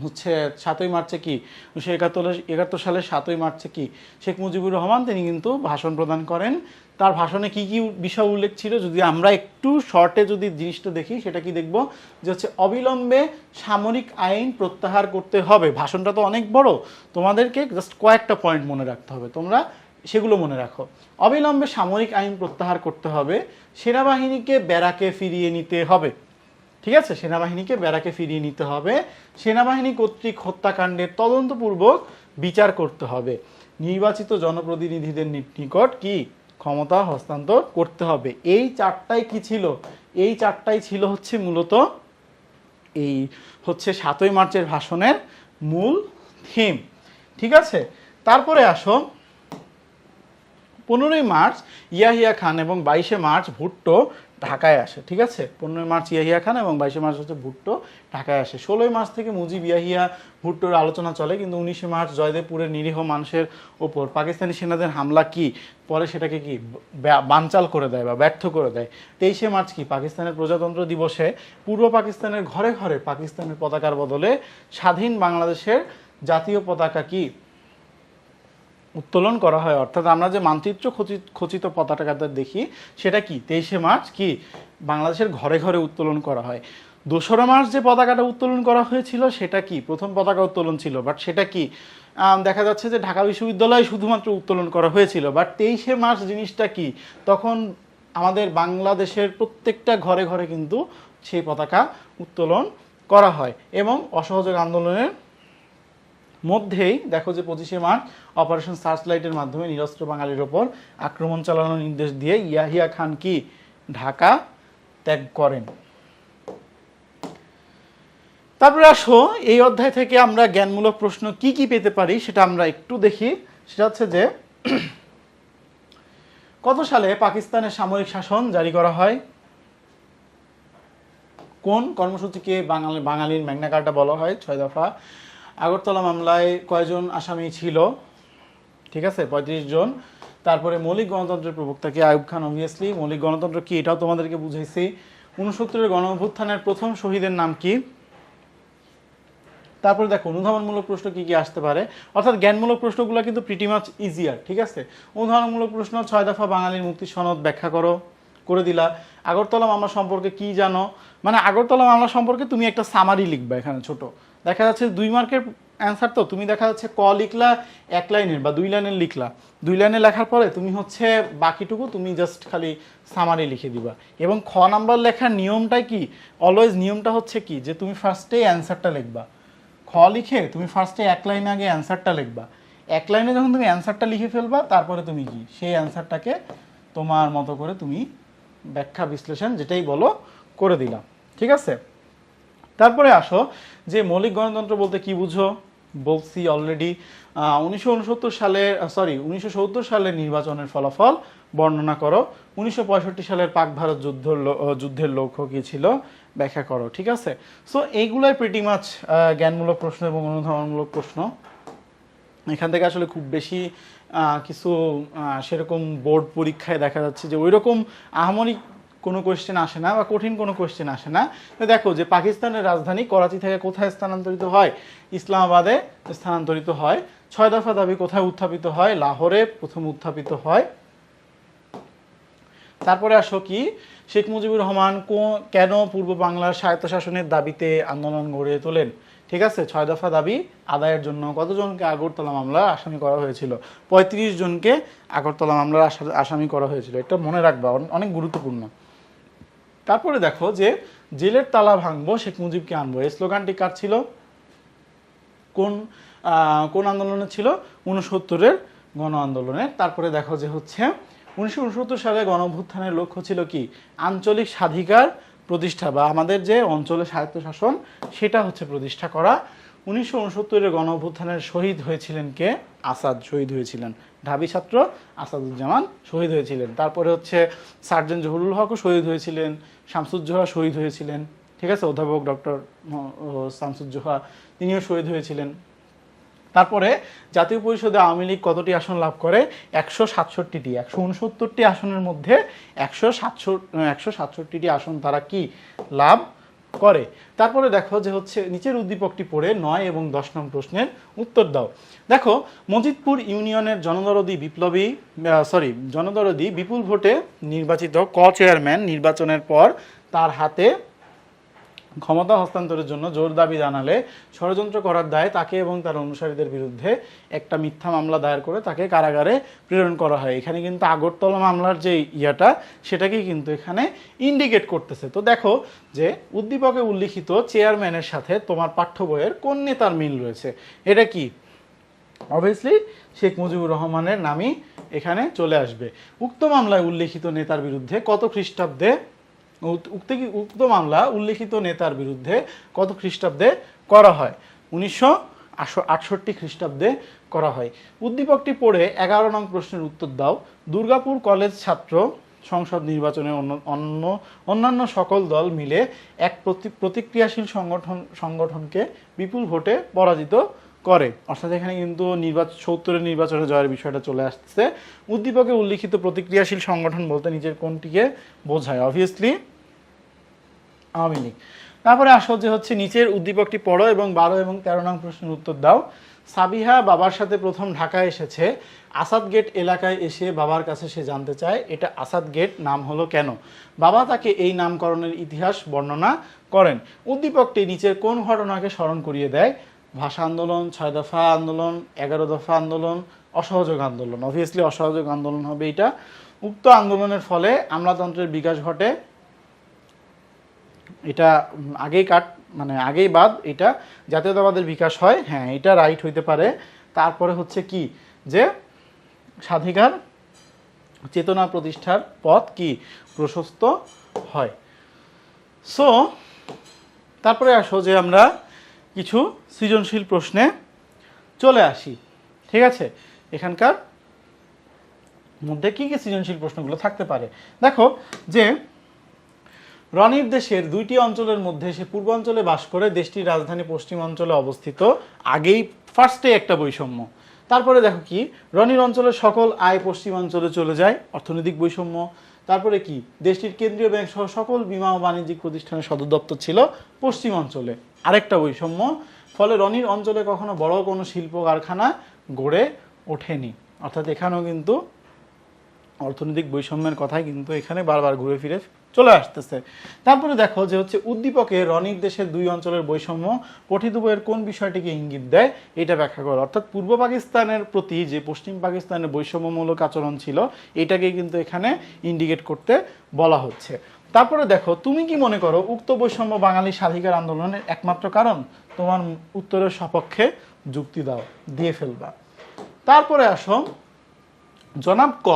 A: হচ্ছে 7ই মার্চে কি 1971 সালে 7ই মার্চে কি শেখ মুজিবুর রহমান তিনি কিন্তু ভাষণ প্রদান করেন। তার ভাষণে কি কি বিষয় উল্লেখ ছিল, যদি আমরা একটু শর্টে যদি জিনিসটা দেখি সেটা কি দেখব যে হচ্ছে অবিলম্বে সামরিক আইন প্রত্যাহার করতে হবে। ভাষণটা তো অনেক বড়, তোমাদেরকে জাস্ট কয়েকটা পয়েন্ট মনে রাখতে হবে, তোমরা সেগুলো মনে রাখো। অবিলম্বে সামরিক আইন প্রত্যাহার করতে হবে, সেনাবাহিনীকে ব্যারাকে ফিরিয়ে নিতে হবে। ঠিক আছে, সেনাবাহিনীকে ব্যারাকে ফিরিয়ে নিতে হবে, সেনাবাহিনী কর্তৃক হত্যাকাণ্ডের তদন্তপূর্বক বিচার করতে হবে, নির্বাচিত জনপ্রতিনিধিদের নিকট কি ক্ষমতা হস্তান্তর করতে হবে। এই চারটাই কি ছিল? এই চারটাই ছিল হচ্ছে মূলত এই হচ্ছে 7ই মার্চের ভাষণের মূল থিম। ঠিক আছে, তারপরে আসো 15ই মার্চ ইয়াহিয়া খান এবং 22শে মার্চ ভুট্টো ঢাকায় আসে। ঠিক আছে, 15ই মার্চ ইয়াহিয়া খান এবং 22শে মার্চ হচ্ছে ভুট্টো ঢাকায় আসে। 16ই মার্চ থেকে মুজিব ইয়াহিয়া ভুট্টোর আলোচনা চলে, কিন্তু 19শে মার্চ জয়দেবপুরের নিরীহ মানুষের ওপর পাকিস্তানি সেনাদের হামলা কি পরে সেটাকে কি বানচাল করে দেয় বা ব্যর্থ করে দেয়। 23শে মার্চ কি পাকিস্তানের প্রজাতন্ত্র দিবসে পূর্ব পাকিস্তানের ঘরে ঘরে পাকিস্তানের পতাকার বদলে স্বাধীন বাংলাদেশের জাতীয় পতাকা কি উত্তোলন করা হয়। অর্থাৎ আমরা যে মানচিত্র খচিত পতাকাটা দেখি সেটা কি 23শে মার্চ কি বাংলাদেশের ঘরে ঘরে উত্তোলন করা হয়। 2রা মার্চ যে পতাকাটা উত্তোলন করা হয়েছিল সেটা কি প্রথম পতাকা উত্তোলন ছিল, বাট সেটা কি দেখা যাচ্ছে যে ঢাকা বিশ্ববিদ্যালয়ে শুধুমাত্র উত্তোলন করা হয়েছিল। বাট 23শে মার্চ জিনিসটা কি তখন আমাদের বাংলাদেশের প্রত্যেকটা ঘরে ঘরে কিন্তু সেই পতাকা উত্তোলন করা হয়। এবং অসহযোগ আন্দোলনের মধ্যেই দেখো যে 25শে মার্চ অপারেশন সার্চলাইটের মাধ্যমে নিরস্ত্র বাঙালির ওপর আক্রমণ চালানোর নির্দেশ দিয়ে ইয়াহিয়া খান কি ঢাকা ত্যাগ করেন। তারপরে আসো এই অধ্যায় থেকে আমরা জ্ঞানমূলক প্রশ্ন কি কি পেতে পারি সেটা আমরা একটু দেখি। সেটা হচ্ছে যে কত সালে পাকিস্তানের সামরিক শাসন জারি করা হয়? কোন কর্মসূচিকে বাঙালির ম্যাগনা কার্টা বলা হয়? 6 দফা। আগরতলা মামলায় কয়জন আসামি ছিল? ঠিক আছে, 35 জন। তারপরে মৌলিক গণতন্ত্রের প্রবক্তা কে? আইয়ুব খান। অবভিয়াসলি মৌলিক গণতন্ত্র কি এটাও তোমাদেরকে বুঝাইছি। 69-এর গণ অভ্যুত্থানের প্রথম শহীদের নাম কি? তারপরে দেখো অনুধাবনমূলক প্রশ্ন কি কি আসতে পারে, অর্থাৎ জ্ঞানমূলক প্রশ্নগুলো কিন্তু প্রিটি মাচ ইজিয়ার, ঠিক আছে। অনুধাবনমূলক প্রশ্ন 6 দফা বাঙালির মুক্তি সনদ ব্যাখ্যা করো, করে দিলা। আগরতলা মামলা সম্পর্কে কি জানো, মানে আগরতলা মামলা সম্পর্কে তুমি একটা সামারি লিখবা এখানে ছোট, দেখা যাচ্ছে 2 মার্কের অ্যান্সার, তো তুমি দেখা যাচ্ছে ক লিখলা 1 লাইনের বা 2 লাইনের লিখলা, 2 লাইনে লেখার পরে তুমি হচ্ছে বাকিটুকু তুমি জাস্ট খালি সামারি লিখে দিবা। এবং খ নাম্বার লেখার নিয়মটাই কি, অলওয়েজ নিয়মটা হচ্ছে কি যে তুমি ফার্স্টে অ্যান্সারটা লিখবা, খ লিখে তুমি ফার্স্টে 1 লাইন আগে অ্যান্সারটা লিখবা, 1 লাইনে যখন তুমি অ্যান্সারটা লিখে ফেলবা তারপরে তুমি কি সেই অ্যান্সারটাকে তোমার মতো করে তুমি ব্যাখ্যা বিশ্লেষণ যেটাই বলো করে দিলাম, ঠিক আছে। তারপরে আসো যে মৌলিক গণতন্ত্র বলতে কি বুঝো, বলছি অলরেডি। 1970 সালের নির্বাচনের ফলাফল বর্ণনা করো। 1965 সালের পাক ভারত যুদ্ধের লক্ষ্য কী ছিল ব্যাখ্যা করো, ঠিক আছে। সো এইগুলাই প্রিটি মাচ জ্ঞানমূলক প্রশ্ন এবং অনুধাবনমূলক প্রশ্ন। এখান থেকে আসলে খুব বেশি কিছু সেরকম বোর্ড পরীক্ষায় দেখা যাচ্ছে যে ওই রকম আহামরি কোনো কোয়েশ্চেন আসে না বা কঠিন কোনো কোয়েশ্চেন আসে না। তো দেখো যে পাকিস্তানের রাজধানী করাচি থেকে কোথায় স্থানান্তরিত হয়, ইসলামাবাদে স্থানান্তরিত হয়। 6 দফা দাবি কোথায় উত্থাপিত হয়, লাহোরে প্রথম উত্থাপিত হয়। তারপরে আসো কি শেখ মুজিবুর রহমান কেন পূর্ব বাংলার স্বায়ত্তশাসনের দাবিতে আন্দোলন গড়ে তোলেন, ঠিক আছে। 6 দফা দাবি আদায়ের জন্য কতজনকে আগরতলা মামলার আসামি করা হয়েছিল, 35 জনকে আগরতলা মামলার আসামি করা হয়েছিল, এটা মনে রাখবা, অনেক গুরুত্বপূর্ণ। তারপরে দেখো যে জেলের তালা ভাঙবো শেখ মুজিবকে আনবো, এই স্লোগানটি কার ছিল, কোন আন্দোলনের ছিল, 69-এর গণ আন্দোলনের। তারপরে দেখো যে হচ্ছে 1969 সালে গণ অভ্যুত্থানের লক্ষ্য ছিল কি, আঞ্চলিক স্বাধিকার প্রতিষ্ঠা বা আমাদের যে অঞ্চলে স্বায়ত্তশাসন সেটা হচ্ছে প্রতিষ্ঠা করা। 1969-এর গণ অভ্যুত্থানের শহীদ হয়েছিলেন কে, আসাদ শহীদ হয়েছিলেন, ঢাবি ছাত্র আসাদুজ্জামান শহীদ হয়েছিলেন। তারপরে হচ্ছে সার্জেন্ট জহুরুল হকও শহীদ হয়েছিলেন, শামসুজ্জোহা শহীদ হয়েছিলেন, ঠিক আছে, অধ্যাপক ডক্টর শামসুজ্জোহা তিনিও শহীদ হয়েছিলেন। তারপরে জাতীয় পরিষদে আওয়ামী লীগ কতটি আসন লাভ করে, 167টি, 169টি আসনের মধ্যে 167টি আসন তারা কি লাভ করে। তারপরে দেখো যে হচ্ছে নিচের উদ্দীপকটি পড়ে 9 এবং 10 নং প্রশ্নের উত্তর দাও। দেখো মজিদপুর ইউনিয়নের জনদরদি বিপুল ভোটে নির্বাচিত চেয়ারম্যান নির্বাচনের পর তার হাতে ক্ষমতা হস্তান্তরের জন্য জোর দাবি জানালে ষড়যন্ত্র করার দায়ে তাকে এবং তার অনুসারীদের বিরুদ্ধে একটা মিথ্যা মামলা দায়ের করে তাকে কারাগারে প্রেরণ করা হয়। এখানে কিন্তু আগরতলা মামলার যে সেটাকেই কিন্তু এখানে ইন্ডিকেট করতেছে। তো দেখো যে উদ্দীপকে উল্লিখিত চেয়ারম্যানের সাথে তোমার পাঠ্য বইয়ের কোন নেতার মিল রয়েছে, এটা কি, অবভিয়াসলি শেখ মুজিবুর রহমানের নামই এখানে চলে আসবে। উক্ত মামলায় উল্লিখিত নেতার বিরুদ্ধে কত খ্রিস্টাব্দে উক্ত মামলা উল্লিখিত নেতার বিরুদ্ধে কত খ্রিস্টাব্দে করা হয়, 1968 খ্রিস্টাব্দে করা হয়। উদ্দীপকটি পড়ে 11 নং প্রশ্নের উত্তর দাও। দুর্গাপুর কলেজ ছাত্র সংসদ নির্বাচনে অন্যান্য সকল দল মিলে এক প্রতিক্রিয়াশীল সংগঠনকে বিপুল ভোটে পরাজিত করে, অর্থাৎ এখানে কিন্তু 70-এর নির্বাচনে জয়ের বিষয়টা চলে আসছে। উদ্দীপকে উল্লিখিত প্রতিক্রিয়াশীল সংগঠন বলতে নিচের কোনটিকে বোঝায়, অবভিয়াসলি আওয়ামী লীগ। তারপরে আসো যে হচ্ছে নিচের উদ্দীপকটি পড়ো এবং 12 এবং 13 নং প্রশ্নের উত্তর দাও। সাবিহা বাবার সাথে প্রথম ঢাকায় এসেছে, আসাদ গেট এলাকায় এসে বাবার কাছে সে জানতে চায় এটা আসাদ গেট নাম হলো কেন, বাবা তাকে এই নামকরণের ইতিহাস বর্ণনা করেন। উদ্দীপকটি নিচের কোন ঘটনাকে স্মরণ করিয়ে দেয়, ভাষা আন্দোলন, 6 দফা আন্দোলন, 11 দফা আন্দোলন, অসহযোগ আন্দোলন, অবভিয়াসলি অসহযোগ আন্দোলন হবে এটা। উক্ত আন্দোলনের ফলে আমলাতন্ত্রের বিকাশ ঘটে, এটা আগেই বাদ, এটা জাতীয়তাবাদের বিকাশ হয়, হ্যাঁ এটা রাইট হইতে পারে। তারপরে হচ্ছে কি যে স্বাধিকার চেতনা প্রতিষ্ঠার পথ কি প্রশস্ত হয়। সো তারপরে আসো যে আমরা কিছু সৃজনশীল প্রশ্নে চলে আসি, ঠিক আছে। এখানকার মধ্যে কি কি সৃজনশীল প্রশ্নগুলো থাকতে পারে, দেখো যে রনির দেশের 2টি অঞ্চলের মধ্যে সে পূর্বাঞ্চলে বাস করে, দেশটির রাজধানী পশ্চিমাঞ্চলে অবস্থিত, আগেই ফার্স্টে একটা বৈষম্য। তারপরে দেখো কি রনির অঞ্চলের সকল আয় পশ্চিমাঞ্চলে চলে যায়, অর্থনৈতিক বৈষম্য। তারপরে কি দেশটির কেন্দ্রীয় ব্যাংক সহ সকল বীমা ও বাণিজ্যিক প্রতিষ্ঠানের সদর দপ্তর ছিল পশ্চিমাঞ্চলে, আরেকটা বৈষম্য। ফলে রনির অঞ্চলে কখনো বড় কোনো শিল্প কারখানা গড়ে ওঠেনি। অর্থাৎ এখানেও কিন্তু অর্থনৈতিক বৈষম্যের কথাই কিন্তু এখানে বারবার ঘুরে ফিরে চলে আসতেছে। তারপরে দেখো যে হচ্ছে উদ্দীপকে রনির দেশের দুই অঞ্চলের বৈষম্য পঠিত বইয়ের কোন বিষয়টিকে ইঙ্গিত দেয় এটা ব্যাখ্যা করো। অর্থাৎ পূর্ব পাকিস্তানের প্রতি যে পশ্চিম পাকিস্তানের বৈষম্যমূলক আচরণ ছিল এটাকে কিন্তু এখানে ইন্ডিকেট করতে বলা হচ্ছে। তারপরে দেখো তুমি কি মনে করো উক্ত বৈষম্য বাঙালি স্বাধিকার আন্দোলনের একমাত্র কারণ? তোমার উত্তরের সপক্ষে যুক্তি দাও, দিয়ে ফেলবা। তারপরে আসো জনাব ক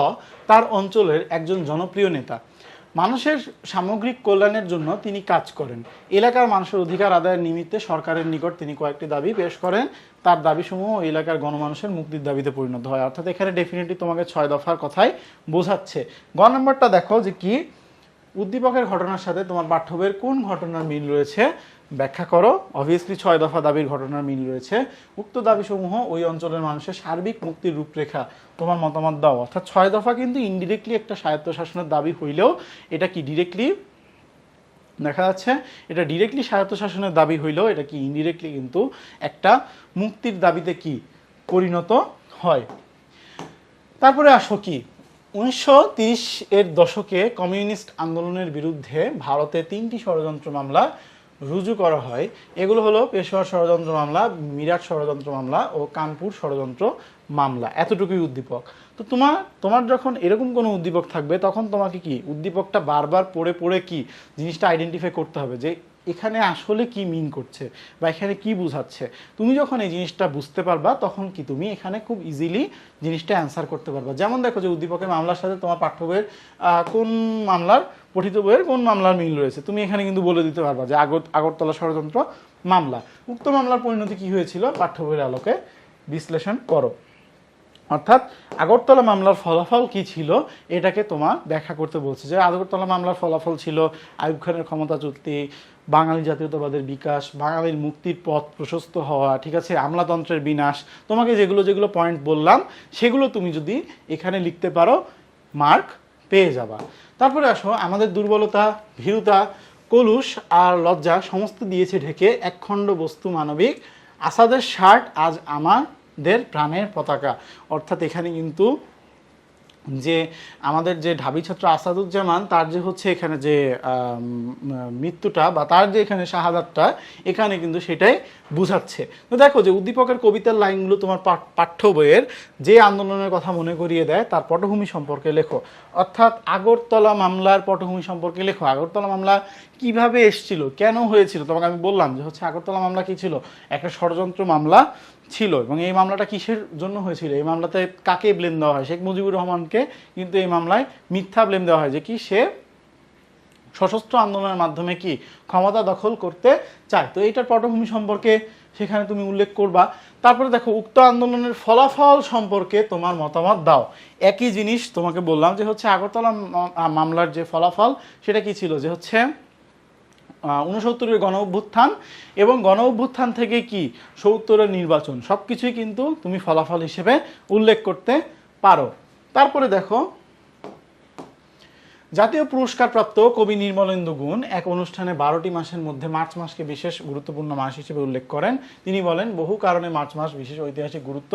A: তার অঞ্চলের একজন জনপ্রিয় নেতা, মানুষের সামগ্রিক কল্যাণের জন্য তিনি কাজ করেন, এলাকার মানুষের অধিকার আদায়ের নিমিত্তে সরকারের নিকট তিনি কয়েকটি দাবি পেশ করেন, তার দাবিসমূহ এলাকার গণমানুষের মুক্তির দাবিতে পরিণত হয়। অর্থাৎ এখানে ডেফিনেটলি তোমাকে 6 দফার কথাই বোঝাচ্ছে। গ নম্বরটা দেখো যে কি উদ্দীপকের ঘটনার সাথে তোমার পাঠ্য বইয়ের কোন ঘটনার মিল রয়েছে ব্যাখ্যা করো। অবভিয়াসলি 6 দফা দাবির ঘটনার মিল রয়েছে। উক্ত দাবিসমূহ ওই অঞ্চলের মানুষের সার্বিক মুক্তির রূপরেখা, তোমার মতামত দাও। অর্থাৎ 6 দফা কিন্তু ইনডিরেক্টলি একটা স্বায়ত্তশাসনের দাবি হইলেও এটা কি ডিরেক্টলি দেখা যাচ্ছে, এটা ডিরেক্টলি স্বায়ত্তশাসনের দাবি হইলেও এটা কি ইনডিরেক্টলি কিন্তু একটা মুক্তির দাবিতে কি পরিণত হয়। তারপরে আসো কি 1930 এর দশকে কমিউনিস্ট আন্দোলনের বিরুদ্ধে ভারতে 3টি ষড়যন্ত্র মামলা রুজু করা হয়। এগুলো হলো পেশোয়ার ষড়যন্ত্র মামলা, মিরাট ষড়যন্ত্র মামলা ও কানপুর ষড়যন্ত্র মামলা। এতটুকুই উদ্দীপক। তো তোমার যখন এরকম কোনো উদ্দীপক থাকবে তখন তোমাকে কি উদ্দীপকটা বারবার পড়ে পড়ে কি জিনিসটা আইডেন্টিফাই করতে হবে যে এখানে আসলে কি মিন করছে বা এখানে কি বোঝাচ্ছে। তুমি যখন এই জিনিসটা বুঝতে পারবা তখন কি তুমি এখানে খুব ইজিলি জিনিসটা অ্যান্সার করতে পারবা। যেমন দেখো যে উদ্দীপকের মামলার সাথে তোমার পাঠ্য বইয়ের কোন মামলার পঠিত বইয়ের কোন মামলার মিল রয়েছে তুমি এখানে কিন্তু বলে দিতে পারবা যে আগরতলা ষড়যন্ত্র মামলা। উক্ত মামলার পরিণতি কি হয়েছিল পাঠ্য বইয়ের আলোকে বিশ্লেষণ করো। অর্থাৎ আগরতলা মামলার ফলাফল কি ছিল এটাকে তোমার ব্যাখ্যা করতে বলছে। যে আগরতলা মামলার ফলাফল ছিল আইয়ুব খানের ক্ষমতাচ্যুতি, বাঙালি জাতীয়তাবাদের বিকাশ, বাঙালির মুক্তির পথ প্রশস্ত হওয়া, ঠিক আছে, আমলাতন্ত্রের বিনাশ। তোমাকে যেগুলো পয়েন্ট বললাম সেগুলো তুমি যদি এখানে লিখতে পারো মার্ক পেয়ে যাবা। তারপরে আসো আমাদের দুর্বলতা, ভীরুতা, কলুষ আর লজ্জা সমস্ত দিয়েছে ঢেকে একখণ্ড বস্তু মানবিক, আসাদের শার্ট আজ আমাদের প্রাণের পতাকা। অর্থাৎ এখানে কিন্তু যে আমাদের যে ঢাবি ছাত্র আসাদুজ্জামান তার যে হচ্ছে এখানে যে মৃত্যুটা বা তার যে এখানে শাহাদাতটা এখানে কিন্তু সেটাই বুঝাচ্ছে। তো দেখো যে উদ্দীপকের কবিতার লাইনগুলো তোমার পাঠ্য বইয়ের যে আন্দোলনের কথা মনে করিয়ে দেয় তার পটভূমি সম্পর্কে লেখো। অর্থাৎ আগরতলা মামলার পটভূমি সম্পর্কে লেখো। আগরতলা মামলা কিভাবে এসেছিল, কেন হয়েছিল, তোমাকে আমি বললাম যে হচ্ছে আগরতলা মামলা কি ছিল, একটা ষড়যন্ত্র মামলা ছিল। এবং এই মামলাটা কিসের জন্য হয়েছিল, এই মামলাতে কাকে ব্লেম দেওয়া হয়, শেখ মুজিবুর রহমানকে কিন্তু এই মামলায় মিথ্যা ব্লেম দেওয়া হয় যে কি সে সশস্ত্র আন্দোলনের মাধ্যমে কি ক্ষমতা দখল করতে চায়। তো এইটার পটভূমি সম্পর্কে সেখানে তুমি উল্লেখ করবা। তারপরে দেখো উক্ত আন্দোলনের ফলাফল সম্পর্কে তোমার মতামত দাও। একই জিনিস তোমাকে বললাম যে হচ্ছে আগরতলা মামলার যে ফলাফল সেটা কি ছিল, যে হচ্ছে 69-এর গণ অভ্যুত্থান এবং গণ অভ্যুত্থান থেকে কি 70-এর নির্বাচন, সব কিছুই কিন্তু তুমি ফলাফল হিসেবে উল্লেখ করতে পারো। তারপরে দেখো জাতীয় পুরস্কারপ্রাপ্ত কবি নির্মলেন্দু গুণ এক অনুষ্ঠানে 12টি মাসের মধ্যে মার্চ মাসকে বিশেষ গুরুত্বপূর্ণ মাস হিসেবে উল্লেখ করেন। তিনি বলেন বহু কারণে মার্চ মাস বিশেষ ঐতিহাসিক গুরুত্ব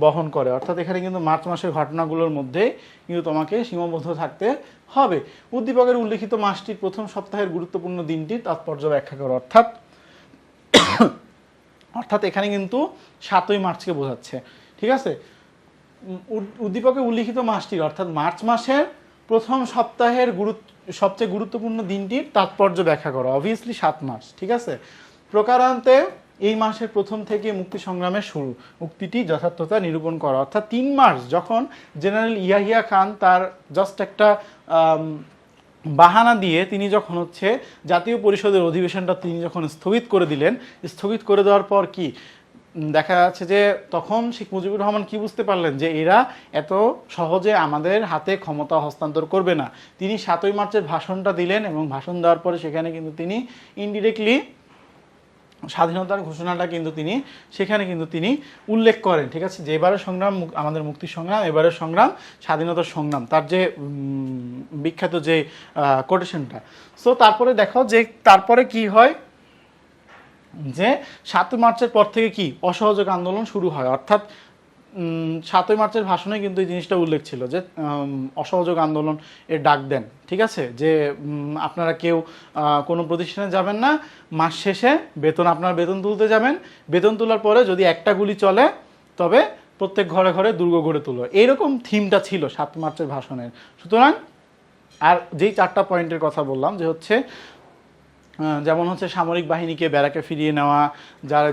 A: বহন করে। অর্থাৎ এখানে কিন্তু মার্চ মাসের ঘটনাগুলোর মধ্যে কিন্তু তোমাকে সীমাবদ্ধ থাকতে হবে। উদ্দীপকের উল্লেখিত মাসটির প্রথম সপ্তাহের গুরুত্বপূর্ণ দিনটির তাৎপর্য ব্যাখ্যা করো। অর্থাৎ এখানে কিন্তু 7ই মার্চকে বোঝাচ্ছে, ঠিক আছে। উদ্দীপকে উল্লিখিত মাসটির অর্থাৎ মার্চ মাসের প্রথম সপ্তাহের সবচেয়ে গুরুত্বপূর্ণ দিনটির তাৎপর্য ব্যাখ্যা করো। অবভিয়াসলি 7 মার্চ, ঠিক আছে। প্রকারান্তে এই মাসের প্রথম থেকে মুক্তি সংগ্রামের শুরু, উক্তিটি যথার্থতা নিরূপণ করা। অর্থাৎ 3 মার্চ যখন জেনারেল ইয়াহিয়া খান তার জাস্ট একটা বাহানা দিয়ে তিনি যখন হচ্ছে জাতীয় পরিষদের অধিবেশনটা তিনি যখন স্থগিত করে দিলেন, স্থগিত করে দেওয়ার পর কি দেখা যাচ্ছে যে তখন শেখ মুজিবুর রহমান কি বুঝতে পারলেন যে এরা এত সহজে আমাদের হাতে ক্ষমতা হস্তান্তর করবে না। তিনি 7ই মার্চের ভাষণটা দিলেন এবং ভাষণ দেওয়ার পরে সেখানে কিন্তু তিনি ইনডিরেক্টলি স্বাধীনতার ঘোষণাটা কিন্তু তিনি সেখানে কিন্তু তিনি উল্লেখ করেন, ঠিক আছে। যে এবারের সংগ্রাম আমাদের মুক্তির সংগ্রাম, এবারের সংগ্রাম স্বাধীনতার সংগ্রাম, তার যে বিখ্যাত যে কোটেশনটা। সো তারপরে দেখো যে তারপরে কি হয়, যে 7ই মার্চের পর থেকে কি অসহযোগ আন্দোলন শুরু হয়, অর্থাৎ 7ই মার্চের ভাষণে কিন্তু এই জিনিসটা উল্লেখ ছিল যে অসহযোগ আন্দোলন এর ডাক দেন, ঠিক আছে, যে আপনারা কেউ কোনো প্রতিষ্ঠানে যাবেন না, মাস শেষে আপনার বেতন তুলতে যাবেন, বেতন তোলার পরে যদি একটা গুলি চলে তবে প্রত্যেক ঘরে ঘরে দুর্গ গড়ে তুলো, এইরকম থিমটা ছিল 7 মার্চের ভাষণের। সুতরাং আর যেই 4টা পয়েন্টের কথা বললাম যে হচ্ছে যেমন হচ্ছে সামরিক বাহিনীকে ব্যারাকে ফিরিয়ে নেওয়া,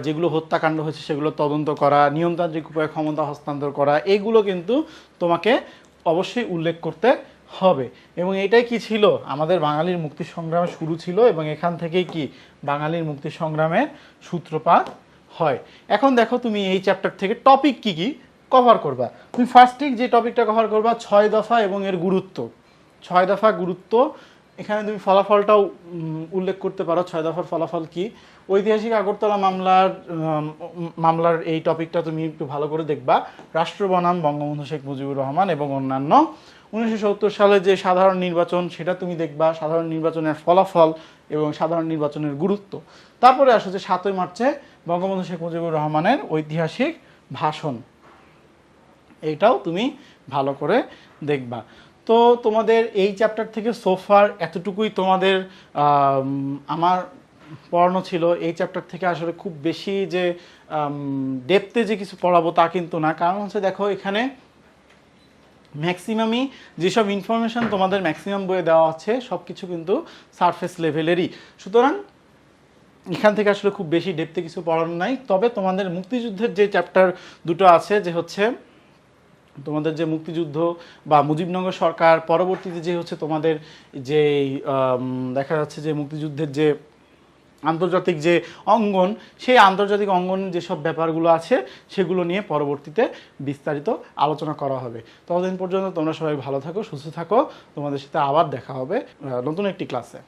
A: যেগুলো হত্যাকাণ্ড হয়েছে সেগুলো তদন্ত করা, নিয়মতান্ত্রিক উপায়ে ক্ষমতা হস্তান্তর করা, এইগুলো কিন্তু তোমাকে অবশ্যই উল্লেখ করতে হবে। এবং এটাই কি ছিল, আমাদের বাঙালির মুক্তি সংগ্রামের শুরু ছিল এবং এখান থেকেই কি বাঙালির মুক্তি সংগ্রামের সূত্রপাত হয়। এখন দেখো তুমি এই চ্যাপ্টার থেকে টপিক কি কি কভার করবা। তুমি ফার্স্টেই যে টপিকটা কভার করবা 6 দফা এবং এর গুরুত্ব। 6 দফা গুরুত্ব, এখানে তুমি ফলাফলটাও উল্লেখ করতে পারো। 6 দফার ফলাফল কি, ঐতিহাসিক আগরতলা মামলার এই টপিকটা তুমি একটু ভালো করে দেখবা। রাষ্ট্র বনাম বঙ্গবন্ধু শেখ মুজিবুর রহমান এবং অন্যান্য। 1970 সালে যে সাধারণ নির্বাচন সেটা তুমি দেখবা, সাধারণ নির্বাচনের ফলাফল এবং সাধারণ নির্বাচনের গুরুত্ব। তারপরে আসো যে 7ই মার্চে বঙ্গবন্ধু শেখ মুজিবুর রহমানের ঐতিহাসিক ভাষণ, এইটাও তুমি ভালো করে দেখবা। তো তোমাদের এই চ্যাপ্টার থেকে সোফার এতটুকুই তোমাদের আমার পড়ানো ছিল। এই চ্যাপ্টার থেকে আসলে খুব বেশি যে ডেপথে যে কিছু পড়াবো তা কিন্তু না, কারণ হচ্ছে দেখো এখানে ম্যাক্সিমামই যেসব ইনফরমেশন তোমাদের ম্যাক্সিমাম বইয়ে দেওয়া আছে সব কিছু কিন্তু সারফেস লেভেলেরই। সুতরাং এখান থেকে আসলে খুব বেশি ডেপথে কিছু পড়ানো নাই। তবে তোমাদের মুক্তিযুদ্ধের যে চ্যাপ্টার দুটো আছে, যে হচ্ছে তোমাদের যে মুক্তিযুদ্ধ বা মুজিবনগর সরকার পরবর্তীতে যে হচ্ছে তোমাদের যে দেখা যাচ্ছে যে মুক্তিযুদ্ধের যে আন্তর্জাতিক যে অঙ্গন, সেই আন্তর্জাতিক অঙ্গনের যেসব ব্যাপারগুলো আছে সেগুলো নিয়ে পরবর্তীতে বিস্তারিত আলোচনা করা হবে। ততদিন পর্যন্ত তোমরা সবাই ভালো থাকো, সুস্থ থাকো। তোমাদের সাথে আবার দেখা হবে নতুন একটি ক্লাসে।